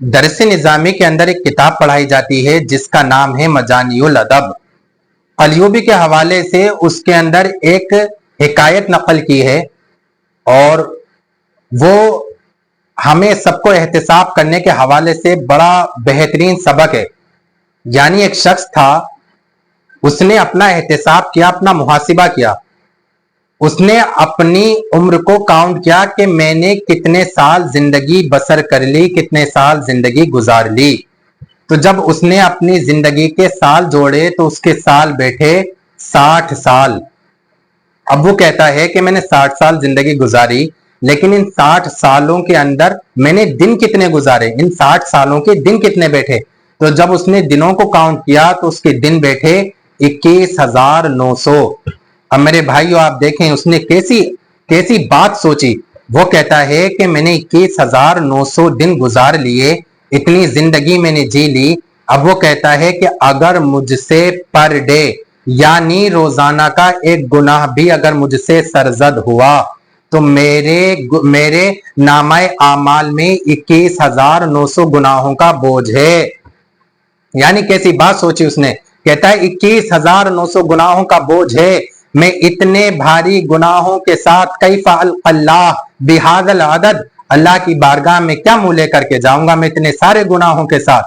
दरस निज़ामी के अंदर एक किताब पढ़ाई जाती है जिसका नाम है मजानियुल अदब। अय्यूबी के हवाले से उसके अंदर एक हिकायत नकल की है और वो हमें सबको एहतिसाब करने के हवाले से बड़ा बेहतरीन सबक है। यानी एक शख्स था, उसने अपना एहतिसाब किया, अपना मुहासिबा किया, उसने अपनी उम्र को काउंट किया कि मैंने कितने साल जिंदगी बसर कर ली, कितने साल जिंदगी गुजार ली। तो जब उसने अपनी जिंदगी के साल जोड़े तो उसके साल बैठे 60 साल। अब वो कहता है कि मैंने 60 साल जिंदगी गुजारी, लेकिन इन 60 सालों के अंदर मैंने दिन कितने गुजारे, इन 60 सालों के दिन कितने बैठे। तो जब उसने दिनों को काउंट किया तो उसके दिन बैठे 21,900। अब मेरे भाइयों आप देखें उसने कैसी कैसी बात सोची। वो कहता है कि मैंने 21,900 दिन गुजार लिए, इतनी जिंदगी मैंने जी ली। अब वो कहता है कि अगर मुझसे पर डे यानी रोजाना का एक गुनाह भी अगर मुझसे सरजद हुआ तो मेरे नामाए आमाल में 21,900 गुनाहों का बोझ है। यानी कैसी बात सोची उसने। कहता है 21,900 गुनाहों का बोझ है, मैं इतने भारी गुनाहों के साथ कैफा अल्लाह बिहादल अदद, अल्लाह की बारगाह में क्या मुंह लेकर के जाऊंगा मैं इतने सारे गुनाहों के साथ।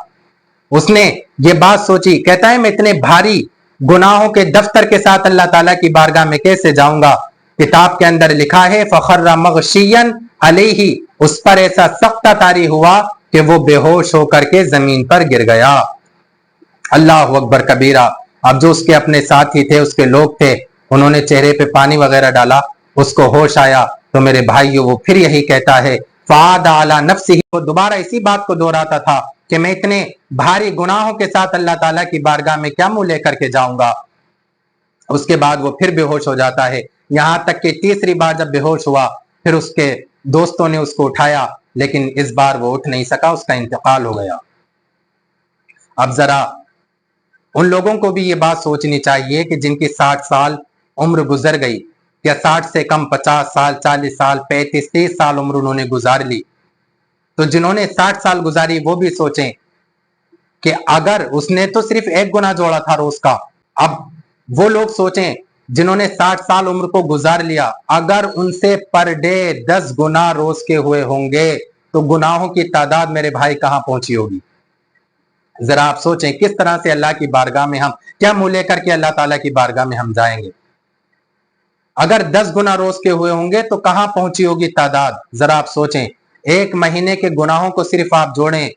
उसने ये बात सोची, कहता है मैं इतने भारी गुनाहों के दफ्तर के साथ अल्लाह ताला की बारगाह में कैसे जाऊंगा। किताब के अंदर लिखा है फखर्रा मगशियन अलैहि, उस पर ऐसा सख्त तारी हुआ कि वो बेहोश होकर के जमीन पर गिर गया। अल्लाह अकबर कबीरा। अब जो उसके अपने साथी थे, उसके लोग थे, उन्होंने चेहरे पे पानी वगैरह डाला, उसको होश आया। तो मेरे भाइयों वो फिर यही कहता है फाद आला नफ्सी, वो दोबारा इसी बात को दोहराता था कि मैं इतने भारी गुनाहों के साथ अल्लाह ताला की बारगाह में क्या मुंह लेकर के जाऊंगा। उसके बाद वो फिर बेहोश हो जाता है। यहां तक कि तीसरी बार जब बेहोश हुआ फिर उसके दोस्तों ने उसको उठाया, लेकिन इस बार वो उठ नहीं सका, उसका इंतकाल हो गया। अब जरा उन लोगों को भी ये बात सोचनी चाहिए कि जिनकी 60 साल उम्र गुजर गई, या 60 से कम 50 साल, 40 साल, 35, 30 साल उम्र उन्होंने गुजार ली, तो जिन्होंने 60 साल गुजारी वो भी सोचें कि अगर उसने तो सिर्फ एक गुना जोड़ा था रोज का, अब वो लोग सोचें जिन्होंने 60 साल उम्र को गुजार लिया, अगर उनसे पर डे 10 गुना रोज के हुए होंगे तो गुनाहों की तादाद मेरे भाई कहां पहुंची होगी। जरा आप सोचें किस तरह से अल्लाह की बारगाह में हम क्या मुंह लेकर के अल्लाह ताला की बारगाह में हम जाएंगे। अगर 10 गुना रोज के हुए होंगे तो कहां पहुंची होगी तादाद। जरा आप सोचें, एक महीने के गुनाहों को सिर्फ आप जोड़ें,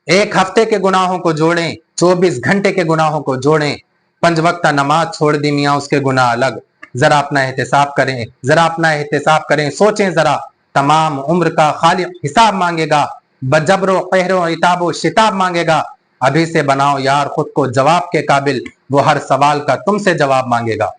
एक हफ्ते के गुनाहों को जोड़ें, 24 घंटे के गुनाहों को जोड़ें, 5 वक्त नमाज छोड़ दी मियाँ उसके गुनाह अलग। जरा अपना एहतिसाब करें, जरा अपना एहतिसाब करें, सोचें जरा, तमाम उम्र का खालिक हिसाब मांगेगा, बजबरो कहरो इताबो शिताब मांगेगा। अभी से बनाओ यार खुद को जवाब के काबिल, वो हर सवाल का तुमसे जवाब मांगेगा।